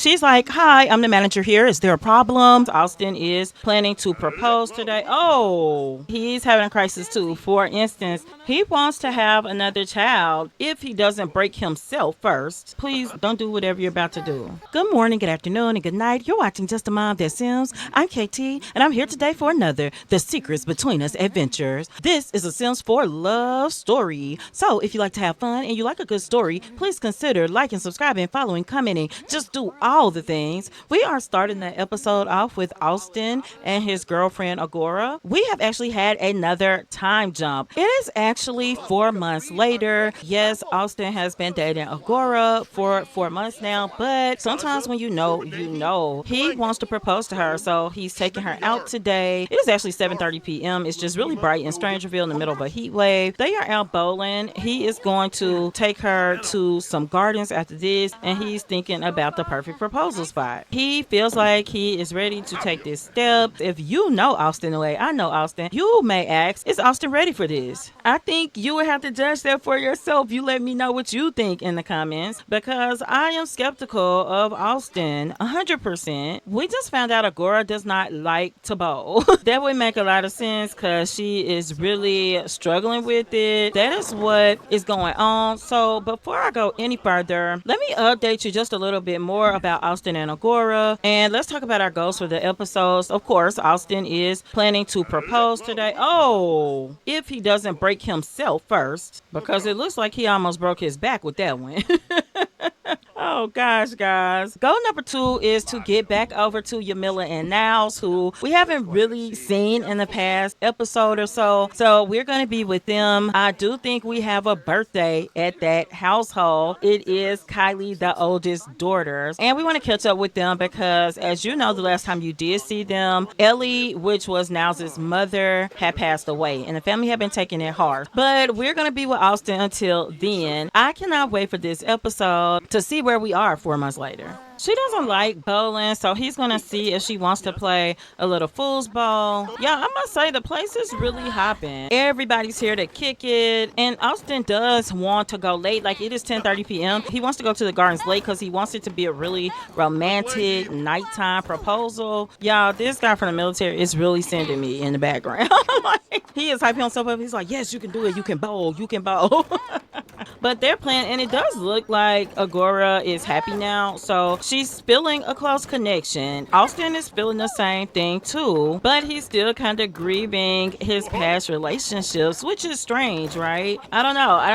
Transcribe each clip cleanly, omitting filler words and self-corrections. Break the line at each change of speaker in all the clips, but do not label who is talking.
She's like, hi, I'm the manager here. Is there a problem? Austin is planning to propose today. Oh, he's having a crisis too. For instance, he wants to have another child if he doesn't break himself first. Please don't do whatever you're about to do. Good morning, good afternoon, and good night. You're watching Justamomthatsims. I'm KT, and I'm here today for another The Secrets Between Us adventures. This is a Sims 4 love story. So if you like to have fun and you like a good story, please consider liking, subscribing, following, commenting. Just do all the things. We are starting the episode off with Austin and his girlfriend Agora. We have actually had another time jump. It is actually 4 months later. Yes, Austin has been dating Agora for 4 months now, but sometimes when you know, he wants to propose to her, so he's taking her out today. It is actually 7:30 p.m. It's just really bright in Strangerville in the middle of a heat wave. They are out bowling. He is going to take her to some gardens after this, and he's thinking about the perfect proposal spot. He feels like he is ready to take this step. If you know Austin the way I know Austin, you may ask, is Austin ready for this? I think you would have to judge that for yourself. You let me know what you think in the comments, because I am skeptical of Austin 100%. We just found out Agora does not like to bowl. That would make a lot of sense because she is really struggling with it. That is what is going on. So before I go any further, let me update you just a little bit more about Austin and Agora, and let's talk about our goals for the episodes. Of course, Austin is planning to propose today. Oh, if he doesn't break himself first, because it looks like he almost broke his back with that one. Oh gosh, guys. Goal number 2 is to get back over to Yamilla and Nyles, who we haven't really seen in the past episode or so. So we're going to be with them. I do think we have a birthday at that household. It is Kylie, the oldest daughter. And we want to catch up with them because, as you know, the last time you did see them, Ellie, which was Nyles' mother, had passed away. And the family had been taking it hard. But we're going to be with Austin until then. I cannot wait for this episode to see where we are 4 months later. She doesn't like bowling, so he's going to see if she wants to play a little foosball. Yeah, I must say the place is really hopping. Everybody's here to kick it. And Austin does want to go late. Like, it is 10:30 p.m. He wants to go to the gardens late because he wants it to be a really romantic nighttime proposal. Y'all, this guy from the military is really sending me in the background. Like, he is hyping himself up. He's like, yes, you can do it. You can bowl. You can bowl. But they're playing, and it does look like Agora is happy now. So she's feeling a close connection. Austin is feeling the same thing too, but he's still kind of grieving his past relationships, which is strange, right? I don't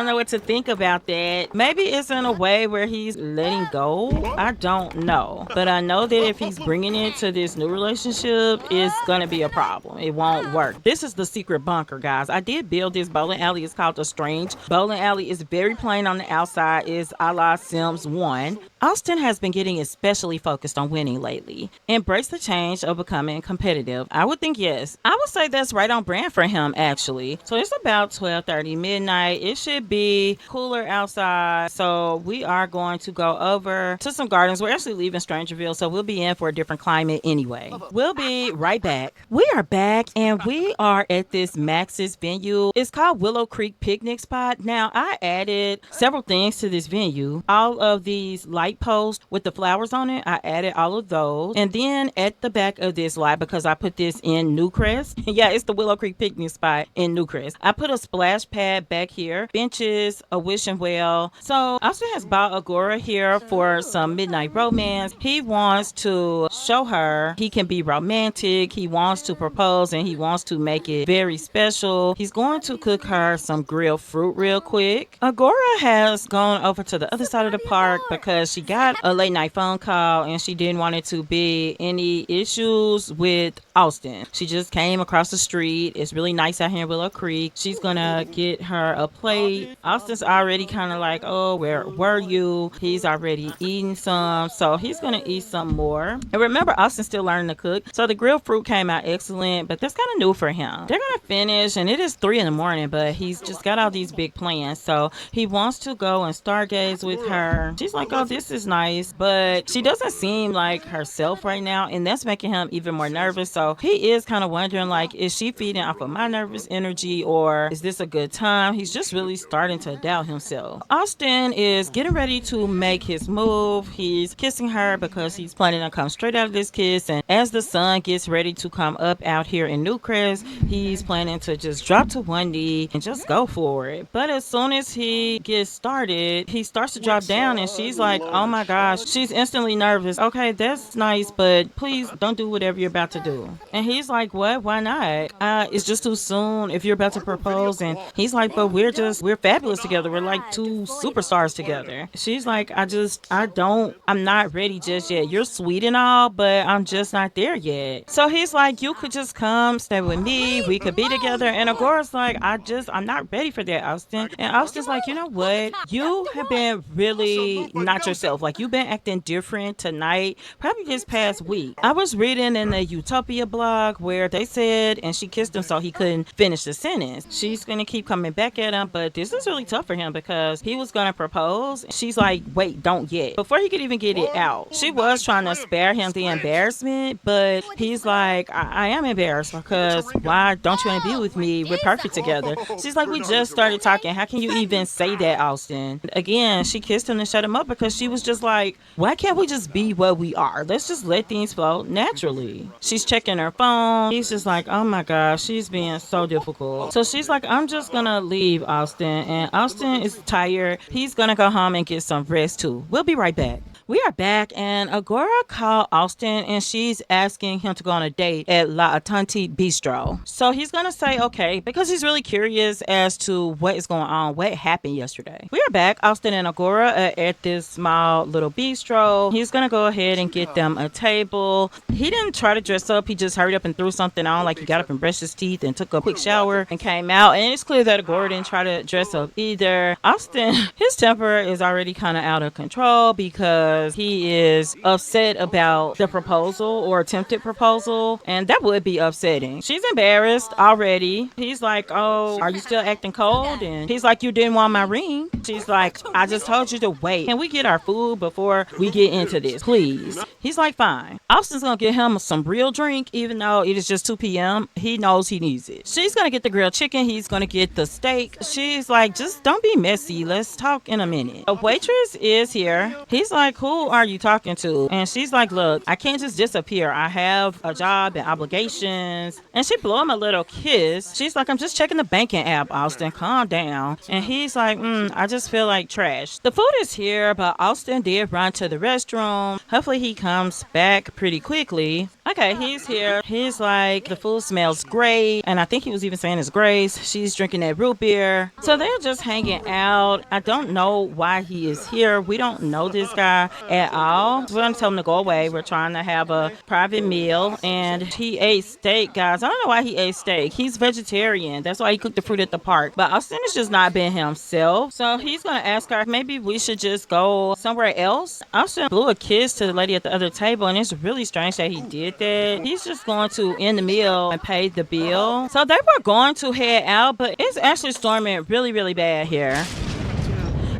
know what to think about that. Maybe it's in a way where he's letting go. I don't know. But I know that if he's bringing it to this new relationship, it's going to be a problem. It won't work. This is the secret bunker, guys. I did build this bowling alley. It's called the Strange Bowling Alley. It's very plain on the outside. Is a la Sims 1. Austin has been getting especially focused on winning lately. Embrace the change of becoming competitive. I would think yes. I would say that's right on brand for him, actually. So it's about 12:30 midnight. It should be cooler outside. So we are going to go over to some gardens. We're actually leaving Strangerville, so we'll be in for a different climate anyway. We'll be right back. We are back, and we are at this Max's venue. It's called Willow Creek Picnic Spot. Now, I added several things to this venue. All of these light posts with the flowers on it, I added all of those. And then at the back of this lot, because I put this in Newcrest, yeah, it's the Willow Creek Picnic Spot in Newcrest, I put a splash pad back here, benches, a wishing well. So Austin has bought Agora here for some midnight romance. He wants to show her he can be romantic. He wants to propose, and he wants to make it very special. He's going to cook her some grilled fruit real quick. Agora has gone over to the other side of the park because she got a late night phone call and she didn't want it to be any issues with Austin. She just came across the street. It's really nice out here in Willow Creek. She's gonna get her a plate. Austin's already kind of like, oh, where were you? He's already eaten some, so he's gonna eat some more. And remember, Austin's still learning to cook, so the grilled fruit came out excellent, but that's kind of new for him. They're gonna finish, and it is 3 in the morning, but he's just got all these big plans, so he He wants to go and stargaze with her. She's like, oh, this is nice, but she doesn't seem like herself right now, and that's making him even more nervous. So he is kind of wondering, like, is she feeding off of my nervous energy, or is this a good time? He's just really starting to doubt himself. Austin is getting ready to make his move. He's kissing her because he's planning to come straight out of this kiss, and as the sun gets ready to come up out here in Newcrest, he's planning to just drop to one knee and just go for it. But as soon as he gets started, he starts to drop down, and she's like, oh my gosh. She's instantly nervous. Okay, that's nice, but please don't do whatever you're about to do. And he's like, what? Why not? It's just too soon if you're about to propose. And he's like, but we're fabulous together. We're like two superstars together. She's like, I'm not ready just yet. You're sweet and all, but I'm just not there yet. So he's like, you could just come stay with me. We could be together. And Agora's like, I'm not ready for that, Austin. And Austin's like, you know what? You have been really not yourself. Like, you've been acting different tonight, probably this past week. I was reading in the Utopia blog where they said, and she kissed him so he couldn't finish the sentence. She's going to keep coming back at him, but this is really tough for him because he was going to propose. She's like, wait, don't yet. Before he could even get it out, she was trying to spare him the embarrassment, but he's like, I am embarrassed because why don't you want to be with me? We're perfect together. She's like, we just started talking. How can you even say that, Austin? Again, she kissed him and shut him up because she was just like, why can't we just be what we are? Let's just let things flow naturally. She's checking her phone. He's just like, oh my gosh, she's being so difficult. So she's like, I'm just gonna leave Austin. And Austin is tired. He's gonna go home and get some rest too. We'll be right back. We are back, and Agora called Austin, and she's asking him to go on a date at La Attente Bistro. So he's going to say okay, because he's really curious as to what is going on, what happened yesterday. We are back, Austin and Agora at this small little bistro. He's going to go ahead and get them a table. He didn't try to dress up. He just hurried up and threw something on, like he got up and brushed his teeth and took a quick shower and came out. And it's clear that Agora didn't try to dress up either. Austin, his temper is already kind of out of control because he is upset about the proposal or attempted proposal, and that would be upsetting. She's embarrassed already. He's like, oh, are you still acting cold? And he's like, you didn't want my ring. She's like, I just told you to wait. Can we get our food before we get into this, please? He's like, fine. Austin's gonna get him some real drink, even though it is just 2 p.m. He knows he needs it. She's gonna get the grilled chicken. He's gonna get the steak. She's like, just don't be messy. Let's talk in a minute. A waitress is here. He's like, who are you talking to? And she's like, look, I can't just disappear. I have a job and obligations. And she blew him a little kiss. She's like, I'm just checking the banking app, Austin. Calm down. And he's like, I just feel like trash. The food is here, but Austin did run to the restroom. Hopefully he comes back pretty quickly. Okay, he's here. He's like, the food smells great. And I think he was even saying his grace. She's drinking that root beer. So they're just hanging out. I don't know why he is here. We don't know this guy at all. We're going to tell him to go away. We're trying to have a private meal. And he ate steak, guys. I don't know why he ate steak. He's vegetarian. That's why he cooked the fruit at the park. But Austin is just not being himself. So he's going to ask her, maybe we should just go somewhere else. Austin blew a kiss to the lady at the other table, and it's really strange that he did that. He's just going to end the meal and pay the bill. So they were going to head out, but it's actually storming really, really bad here.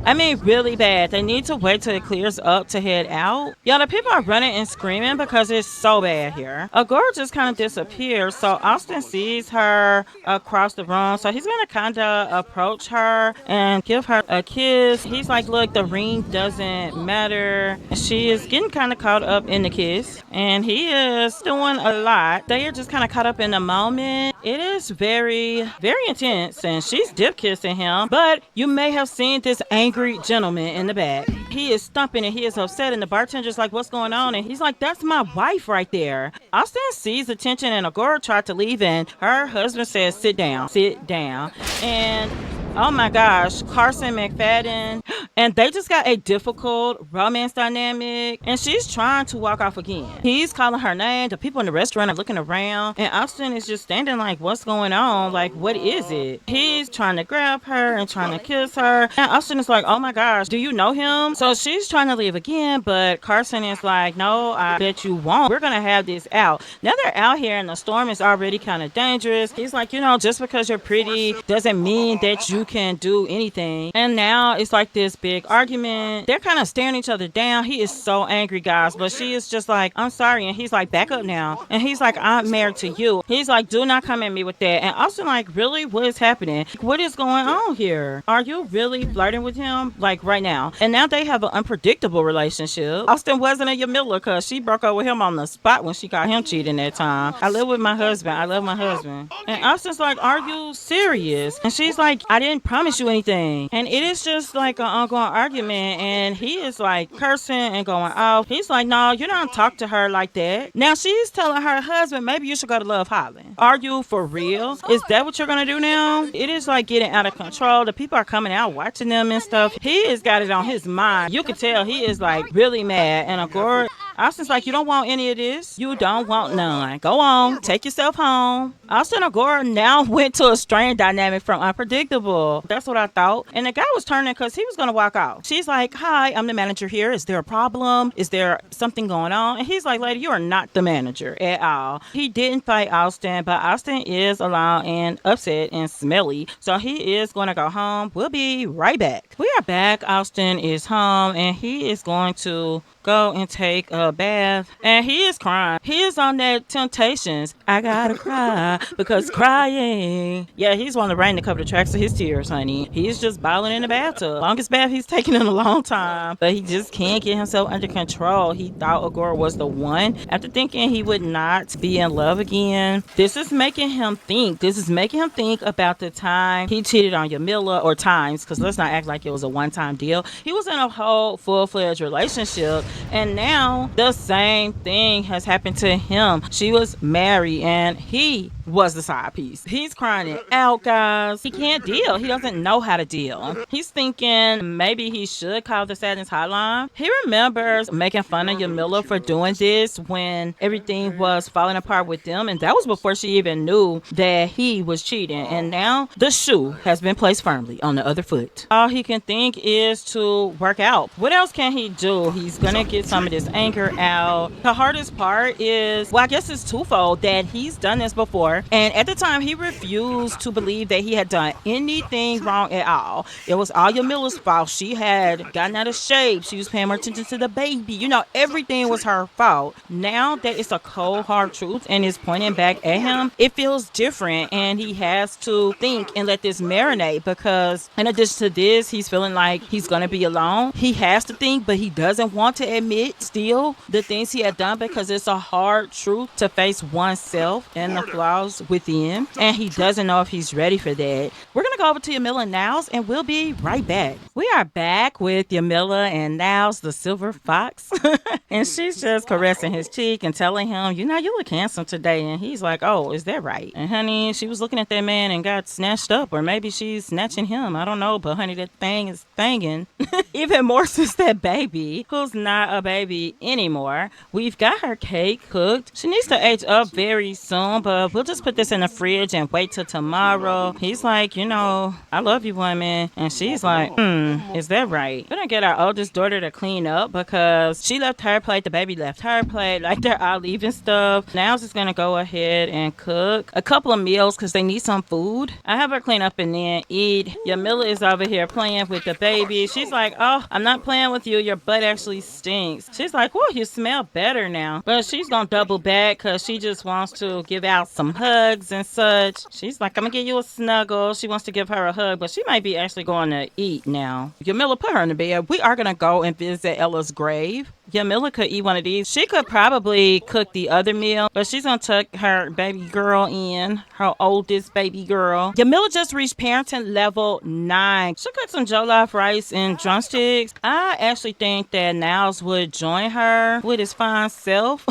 I mean, really bad. They need to wait till it clears up to head out. Y'all, the people are running and screaming because it's so bad here. Agora just kind of disappears, so Austin sees her across the room. So he's going to kind of approach her and give her a kiss. He's like, look, the ring doesn't matter. She is getting kind of caught up in the kiss, and he is doing a lot. They are just kind of caught up in the moment. It is very, very intense, and she's dip kissing him, but you may have seen this angry gentleman in the back. He is stumping and he is upset, and the bartender's like, what's going on? And he's like, that's my wife right there. Austin sees the tension, and Agora tried to leave, and her husband says, sit down. And oh my gosh, Carson McFadden And they just got a difficult romance dynamic. And she's trying to walk off again. He's calling her name. The people in the restaurant are looking around. And Austin is just standing like, what's going on? Like, what is it? He's trying to grab her and trying to kiss her. And Austin is like, oh my gosh, do you know him? So she's trying to leave again. But Carson is like, no, I bet you won't. We're going to have this out. Now they're out here and the storm is already kind of dangerous. He's like, just because you're pretty doesn't mean that you can do anything. And now it's like this big argument. They're kind of staring each other down. He is so angry, guys. But she is just like, I'm sorry. And he's like, back up now. And he's like, I'm married to you. He's like, do not come at me with that. And Austin like, really? What is happening? What is going on here? Are you really flirting with him? Like right now. And now they have an unpredictable relationship. Austin wasn't a Yamilla because she broke up with him on the spot when she caught him cheating that time. I live with my husband. I love my husband. And Austin's like, are you serious? And she's like, I didn't promise you anything. And it is just like an ongoing argument. And he is like cursing and going off. He's like, no, you don't talk to her like that. Now she's telling her husband, maybe you should go to Love Holland. Are you for real? Is that what you're going to do now? It is like getting out of control. The people are coming out watching them and stuff. He has got it on his mind. You can tell he is like really mad. And Agora, Austin's like, you don't want any of this? You don't want none. Go on. Take yourself home. Austin and Agora now went to a strained dynamic from unpredictable. That's what I thought. And the guy was turning because he was going to walk out. She's like, hi, I'm the manager here. Is there a problem? Is there something going on? And he's like, lady, you are not the manager at all. He didn't fight Austin, but Austin is alone and upset and smelly. So he is going to go home. We'll be right back. We are back. Austin is home and he is going to go and take a bath. And he is crying. He is on that Temptations. I gotta cry because crying. Yeah, he's wanting the rain to cover the tracks of his tears, honey. He's just bawling in the bathtub. Longest bath he's taken in a long time. But he just can't get himself under control. He thought Agora was the one. After thinking he would not be in love again, this is making him think. This is making him think about the time he cheated on Yamilla, or times, because let's not act like it was a one-time deal. He was in a whole full-fledged relationship. And now the same thing has happened to him. She was married and he was the side piece. He's crying it out, guys. He can't deal. He doesn't know how to deal. He's thinking maybe he should call the Sadness Hotline. He remembers making fun of Yamilla for doing this when everything was falling apart with them. And that was before she even knew that he was cheating. And now the shoe has been placed firmly on the other foot. All he can think is to work out. What else can he do? He's gonna get some of this anger out. The hardest part is, well, I guess it's twofold, that he's done this before. And at the time, he refused to believe that he had done anything wrong at all. It was all Yamilla's fault. She had gotten out of shape. She was paying more attention to the baby. Everything was her fault. Now that it's a cold, hard truth and is pointing back at him, it feels different. And he has to think and let this marinate, because in addition to this, he's feeling like he's going to be alone. He has to think, but he doesn't want to admit still the things he had done, because it's a hard truth to face oneself and the flaws within, and he doesn't know if he's ready for that. We're gonna go over to Yamilla and Nyles, and we'll be right back. We are back with Yamilla and Nyles, the silver fox. And she's just caressing his cheek and telling him, you look handsome today. And he's like, oh, is that right? And honey, she was looking at that man and got snatched up, or maybe she's snatching him, I don't know, but honey, that thing is thangin'. Even more since that baby, who's not a baby anymore. We've got her cake cooked. She needs to age up very soon, but we'll just put this in the fridge and wait till tomorrow. He's like, I love you, woman. And she's like, is that right? We're gonna get our oldest daughter to clean up, because she left her plate, the baby left her plate, like they're all leaving stuff. Now she's gonna go ahead and cook a couple of meals because they need some food. I have her clean up and then eat. Yamilla is over here playing with the baby. She's like, oh, I'm not playing with you. Your butt actually stinks. She's like, whoa, you smell better now. But she's gonna double back because she just wants to give out some hugs and such. She's like, I'm gonna give you a snuggle. She wants to give her a hug, but she might be actually going to eat now. Yamilla, put her in the bed. We are gonna go and visit Ella's grave. Yamilla could eat one of these. She could probably cook the other meal, but she's gonna tuck her baby girl in, her oldest baby girl. Yamilla just reached parenting level 9. She cooked some jollof rice and drumsticks. I actually think that Nyles would join her with his fine self.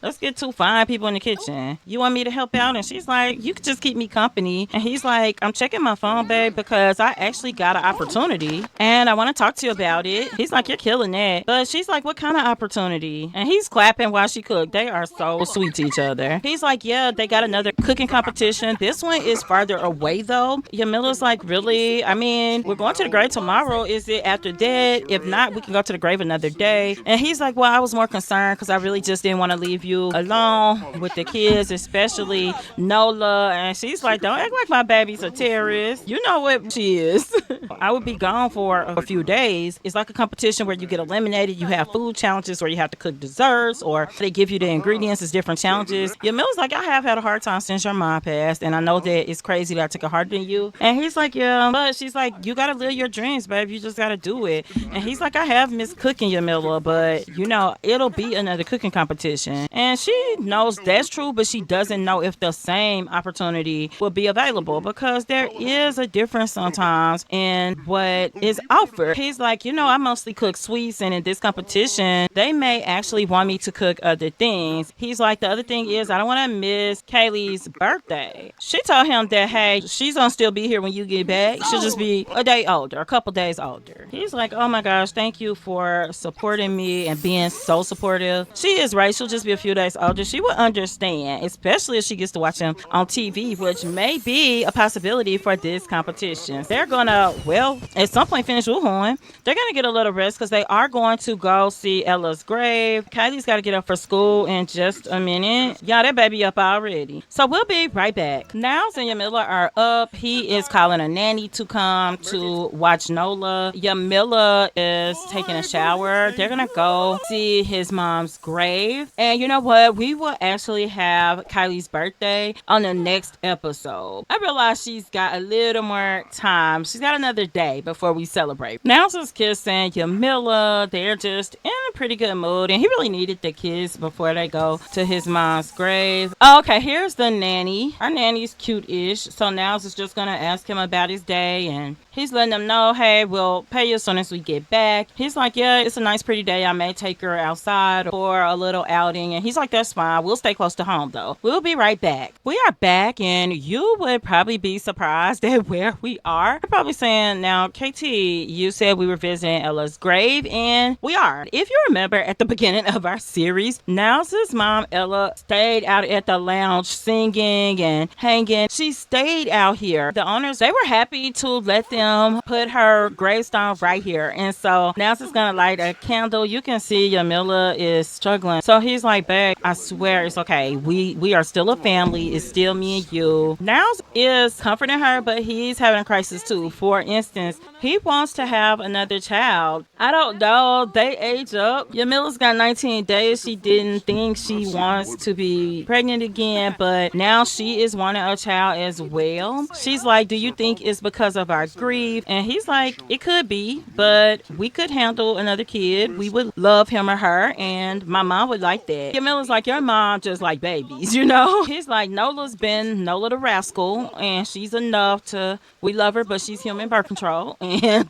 Let's get two fine people in the kitchen. You want me to help out? And she's like, you could just keep me company. And he's like, I'm checking my phone, babe, because I actually got an opportunity and I want to talk to you about it. He's like, you're killing that. But she's like, what kind of opportunity? And he's clapping while she cooked. They are so sweet to each other. He's like, yeah, they got another cooking competition. This one is farther away though. Yamilla's like, really? I mean, we're going to the grave tomorrow. Is it after that? If not, we can go to the grave another day. And he's like, well, I was more concerned because I really just didn't want to leave you alone with the kids, especially Nola. And she's like, don't act like my baby's a terrorist. You know what she is. I would be gone for a few days. It's like a competition where you get eliminated. You have food challenges where you have to cook desserts, or they give you the ingredients as different challenges. Yamilla's like, I have had a hard time since your mom passed, and I know that it's crazy that I took it harder than you. And he's like, yeah, but she's like, you gotta live your dreams, babe. You just gotta do it. And he's like, I have missed cooking, Yamilla, but you know, it'll be another cooking competition. And she knows that's true, but she doesn't know if the same opportunity will be available, because there is a difference sometimes in what is offered. He's like, you know, I mostly cook sweets, and in this competition, they may actually want me to cook other things. He's like, the other thing is, I don't want to miss Kaylee's birthday. She told him that, hey, she's gonna still be here when you get back. She'll just be a day older, a couple days older. He's like, oh my gosh, thank you for supporting me and being so supportive. She is right. She'll just be a few days older. She would understand, especially if she gets to watch him on TV, which may be a possibility for this competition. They're gonna, well, at some point finish Wuhan. They're gonna get a little rest because they are going to go see Ella's grave. Kylie's got to get up for school in just a minute. Yeah, that baby up already. So we'll be right back. Nyles and Yamilla are up. He is calling a nanny to come to watch Nola. Yamilla is taking a shower. They're gonna go see his mom's grave. And you know what? We will actually have Kylie's birthday on the next episode. I realize she's got a little more time. She's got another day before we celebrate. Nyles is kissing Yamilla. They're just in a pretty good mood, and he really needed the kiss before they go to his mom's grave. Okay, here's the nanny. Our nanny's cute-ish, so Nyles is just gonna ask him about his day, and he's letting them know, hey, we'll pay you as soon as we get back. He's like, yeah, it's a nice pretty day. I may take her outside for a little outing. And he's like, that's fine. We'll stay close to home though. We'll be right back. We are back, and you would probably be surprised at where we are. You're probably saying, now, KT, you said we were visiting Ella's grave, and we are. If you remember at the beginning of our series, Nyles' mom, Ella, stayed out at the lounge singing and hanging. She stayed out here. The owners, they were happy to let them put her gravestone right here. And so Nyles is gonna light a candle. You can see Yamilla is struggling. So he's like, babe, I swear it's okay. We are still a family. It's still me and you. Nyles is comforting her, but he's having a crisis too. For instance, he wants to have another child. I don't know. They age up. Yamilla's got 19 days. She didn't think she wants to be pregnant again, but now she is wanting a child as well. She's like, do you think it's because of our grief? And he's like, it could be, but we could handle another kid. We would love him or her, and my mom would like that. Yamilla's like, your mom just like babies, you know? He's like, Nola's been Nola the rascal, and she's enough to, we love her, but she's human birth control. And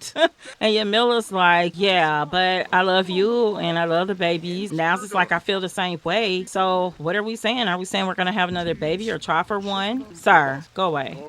Yamilla's like, yeah, but I love you, and I love the babies. Nyles is like, I feel the same way. So what are we saying? Are we saying we're going to have another baby or try for one? Sir, go away.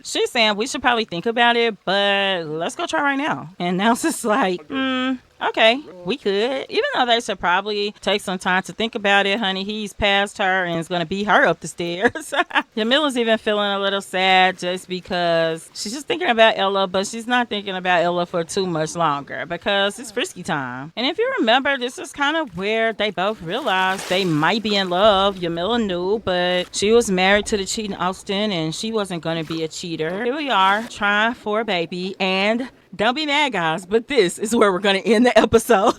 She's saying we should probably think about it, but let's go try right now. And Nyles is like, okay, we could. Even though they should probably take some time to think about it, honey. He's past her and is going to beat her up the stairs. Yamilla's even feeling a little sad just because she's just thinking about Ella, but she's not thinking about Ella for too much longer because it's frisky time. And if you remember, this is kind of where they both realized they might be in love. Yamilla knew, but she was married to the cheating Austin, and she wasn't going to be a cheater. Here we are, trying for a baby, and don't be mad, guys, but this is where we're going to end the episode.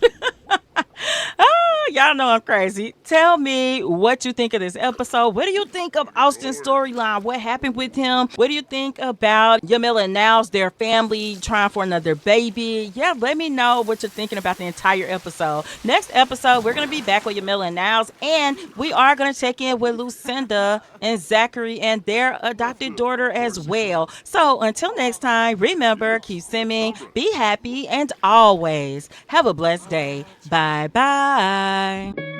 Y'all know I'm crazy. Tell me what you think of this episode. What do you think of Austin's storyline? What happened with him? What do you think about Yamilla and Nyles, their family trying for another baby? Yeah, let me know what you're thinking about the entire episode. Next episode, we're going to be back with Yamilla and Nyles, and we are going to check in with Lucinda and Zachary and their adopted daughter as well. So until next time, remember, keep simming, be happy, and always have a blessed day. Bye bye.